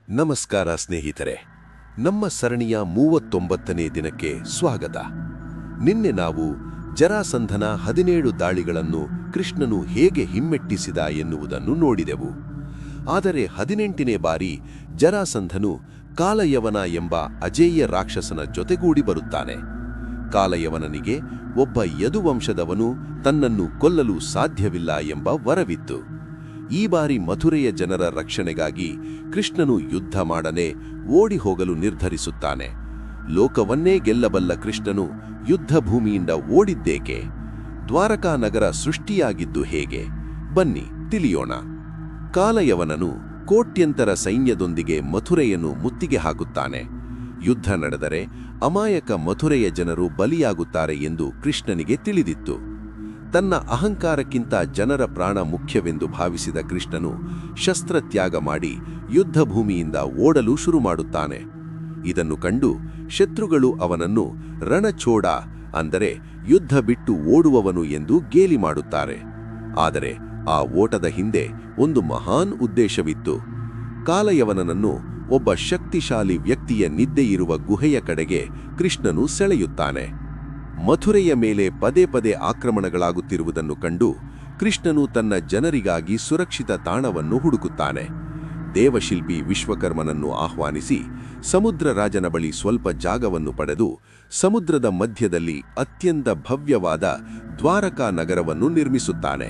ನಮಸ್ಕಾರ ಸ್ನೇಹಿತರೆ, ನಮ್ಮ ಸರಣಿಯ 39ನೇ ದಿನಕ್ಕೆ ಸ್ವಾಗತ. ನಿನ್ನೆ ನಾವು ಜರಾಸಂಧನ 17 ದಾಳಿಗಳನ್ನು ಕೃಷ್ಣನು ಹೇಗೆ ಹಿಮ್ಮೆಟ್ಟಿಸಿದ ಎನ್ನುವುದನ್ನು ನೋಡಿದೆವು. ಆದರೆ 18ನೇ ಬಾರಿ ಜರಾಸಂಧನು ಕಾಲಯವನ ಎಂಬ ಅಜೇಯ ರಾಕ್ಷಸನ ಜೊತೆಗೂಡಿ ಬರುತ್ತಾನೆ. ಕಾಲಯವನನಿಗೆ ಒಬ್ಬ ಯದುವಂಶದವನು ತನ್ನನ್ನು ಕೊಲ್ಲಲು ಸಾಧ್ಯವಿಲ್ಲ ಎಂಬ ವರವಿತ್ತು. ಈ ಬಾರಿ ಮಥುರೆಯ ಜನರ ರಕ್ಷಣೆಗಾಗಿ ಕೃಷ್ಣನು ಯುದ್ಧ ಮಾಡನೆ ಓಡಿ ಹೋಗಲು ನಿರ್ಧರಿಸುತ್ತಾನೆ. ಲೋಕವನ್ನೇ ಗೆಲ್ಲಬಲ್ಲ ಕೃಷ್ಣನು ಯುದ್ಧ ಭೂಮಿಯಿಂದ ಓಡಿದ್ದೇಕೆ? ದ್ವಾರಕಾ ನಗರ ಸೃಷ್ಟಿಯಾಗಿದ್ದು ಹೇಗೆ? ಬನ್ನಿ ತಿಳಿಯೋಣ. ಕಾಲಯವನನು ಕೋಟ್ಯಂತರ ಸೈನ್ಯದೊಂದಿಗೆ ಮಥುರೆಯನ್ನು ಮುತ್ತಿಗೆ ಹಾಕುತ್ತಾನೆ. ಯುದ್ಧ ನಡೆದರೆ ಅಮಾಯಕ ಮಥುರೆಯ ಜನರು ಬಲಿಯಾಗುತ್ತಾರೆ ಎಂದು ಕೃಷ್ಣನಿಗೆ ತಿಳಿದಿತ್ತು. ತನ್ನ ಅಹಂಕಾರಕ್ಕಿಂತ ಜನರ ಪ್ರಾಣ ಮುಖ್ಯವೆಂದು ಭಾವಿಸಿದ ಕೃಷ್ಣನು ಶಸ್ತ್ರತ್ಯಾಗ ಮಾಡಿ ಯುದ್ಧ ಭೂಮಿಯಿಂದ ಓಡಲು ಶುರು ಮಾಡುತ್ತಾನೆ. ಇದನ್ನು ಕಂಡು ಶತ್ರುಗಳು ಅವನನ್ನು ರಣಛೋಡ, ಅಂದರೆ ಯುದ್ಧ ಬಿಟ್ಟು ಓಡುವವನು ಎಂದು ಗೇಲಿ ಮಾಡುತ್ತಾರೆ. ಆದರೆ ಆ ಓಟದ ಹಿಂದೆ ಒಂದು ಮಹಾನ್ ಉದ್ದೇಶವಿತ್ತು. ಕಾಲಯವನನನ್ನು ಒಬ್ಬ ಶಕ್ತಿಶಾಲಿ ವ್ಯಕ್ತಿಯ ನಿದ್ದೆಯಿರುವ ಗುಹೆಯ ಕಡೆಗೆ ಕೃಷ್ಣನು ಸೆಳೆಯುತ್ತಾನೆ. ಮಥುರೆಯ ಮೇಲೆ ಪದೇ ಪದೇ ಆಕ್ರಮಣಗಳಾಗುತ್ತಿರುವುದನ್ನು ಕಂಡು ಕೃಷ್ಣನು ತನ್ನ ಜನರಿಗಾಗಿ ಸುರಕ್ಷಿತ ತಾಣವನ್ನು ಹುಡುಕುತ್ತಾನೆ. ದೇವಶಿಲ್ಪಿ ವಿಶ್ವಕರ್ಮನನ್ನು ಆಹ್ವಾನಿಸಿ ಸಮುದ್ರ ರಾಜನ ಬಳಿ ಸ್ವಲ್ಪ ಜಾಗವನ್ನು ಪಡೆದು ಸಮುದ್ರದ ಮಧ್ಯದಲ್ಲಿ ಅತ್ಯಂತ ಭವ್ಯವಾದ ದ್ವಾರಕಾ ನಗರವನ್ನು ನಿರ್ಮಿಸುತ್ತಾನೆ.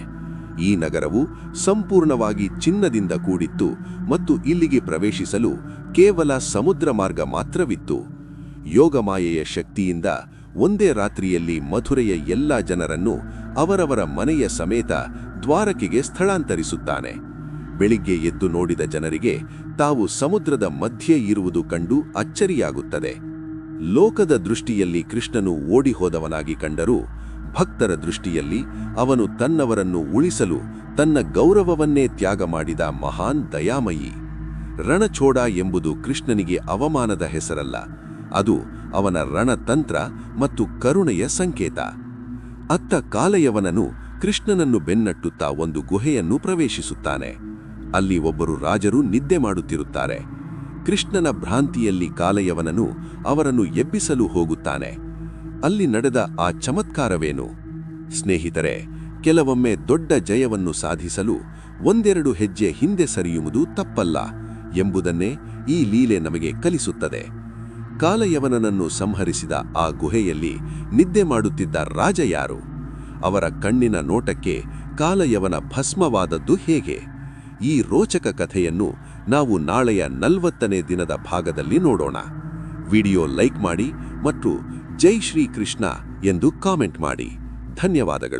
ಈ ನಗರವು ಸಂಪೂರ್ಣವಾಗಿ ಚಿನ್ನದಿಂದ ಕೂಡಿತ್ತು ಮತ್ತು ಇಲ್ಲಿಗೆ ಪ್ರವೇಶಿಸಲು ಕೇವಲ ಸಮುದ್ರ ಮಾರ್ಗ ಮಾತ್ರವಿತ್ತು. ಯೋಗಮಾಯೆಯ ಶಕ್ತಿಯಿಂದ ಒಂದೇ ರಾತ್ರಿಯಲ್ಲಿ ಮಥುರೆಯ ಎಲ್ಲ ಜನರನ್ನು ಅವರವರ ಮನೆಯ ಸಮೇತ ದ್ವಾರಕೆಗೆ ಸ್ಥಳಾಂತರಿಸುತ್ತಾನೆ. ಬೆಳಿಗ್ಗೆ ಎದ್ದು ನೋಡಿದ ಜನರಿಗೆ ತಾವು ಸಮುದ್ರದ ಮಧ್ಯೆ ಇರುವುದು ಕಂಡು ಅಚ್ಚರಿಯಾಗುತ್ತದೆ. ಲೋಕದ ದೃಷ್ಟಿಯಲ್ಲಿ ಕೃಷ್ಣನು ಓಡಿಹೋದವನಾಗಿ ಕಂಡರೂ ಭಕ್ತರ ದೃಷ್ಟಿಯಲ್ಲಿ ಅವನು ತನ್ನವರನ್ನು ಉಳಿಸಲು ತನ್ನ ಗೌರವವನ್ನೇ ತ್ಯಾಗ ಮಾಡಿದ ಮಹಾನ್ ದಯಾಮಯಿ. ರಣಛೋಡ ಎಂಬುದು ಕೃಷ್ಣನಿಗೆ ಅವಮಾನದ ಹೆಸರಲ್ಲ, ಅದು ಅವನ ರಣತಂತ್ರ ಮತ್ತು ಕರುಣೆಯ ಸಂಕೇತ. ಅತ್ತ ಕಾಲಯವನನು ಕೃಷ್ಣನನ್ನು ಬೆನ್ನಟ್ಟುತ್ತಾ ಒಂದು ಗುಹೆಯನ್ನು ಪ್ರವೇಶಿಸುತ್ತಾನೆ. ಅಲ್ಲಿ ಒಬ್ಬರು ರಾಜರು ನಿದ್ದೆ ಮಾಡುತ್ತಿರುತ್ತಾರೆ. ಕೃಷ್ಣನ ಭ್ರಾಂತಿಯಲ್ಲಿ ಕಾಲಯವನನು ಅವರನ್ನು ಎಬ್ಬಿಸಲು ಹೋಗುತ್ತಾನೆ. ಅಲ್ಲಿ ನಡೆದ ಆ ಚಮತ್ಕಾರವೇನು? ಸ್ನೇಹಿತರೆ, ಕೆಲವೊಮ್ಮೆ ದೊಡ್ಡ ಜಯವನ್ನು ಸಾಧಿಸಲು ಒಂದೆರಡು ಹೆಜ್ಜೆ ಹಿಂದೆ ಸರಿಯುವುದು ತಪ್ಪಲ್ಲ ಎಂಬುದನ್ನೇ ಈ ಲೀಲೆ ನಮಗೆ ಕಲಿಸುತ್ತದೆ. ಕಾಲಯವನನನ್ನು ಸಂಹರಿಸಿದ ಆ ಗುಹೆಯಲ್ಲಿ ನಿದ್ದೆ ಮಾಡುತ್ತಿದ್ದ ರಾಜ ಯಾರು? ಅವರ ಕಣ್ಣಿನ ನೋಟಕ್ಕೆ ಕಾಲಯವನ ಭಸ್ಮವಾದದ್ದು ಹೇಗೆ? ಈ ರೋಚಕ ಕಥೆಯನ್ನು ನಾವು ನಾಳೆಯ 40ನೇ ದಿನದ ಭಾಗದಲ್ಲಿ ನೋಡೋಣ. ವಿಡಿಯೋ ಲೈಕ್ ಮಾಡಿ ಮತ್ತು ಜೈ ಶ್ರೀ ಕೃಷ್ಣ ಎಂದು ಕಾಮೆಂಟ್ ಮಾಡಿ. ಧನ್ಯವಾದಗಳು.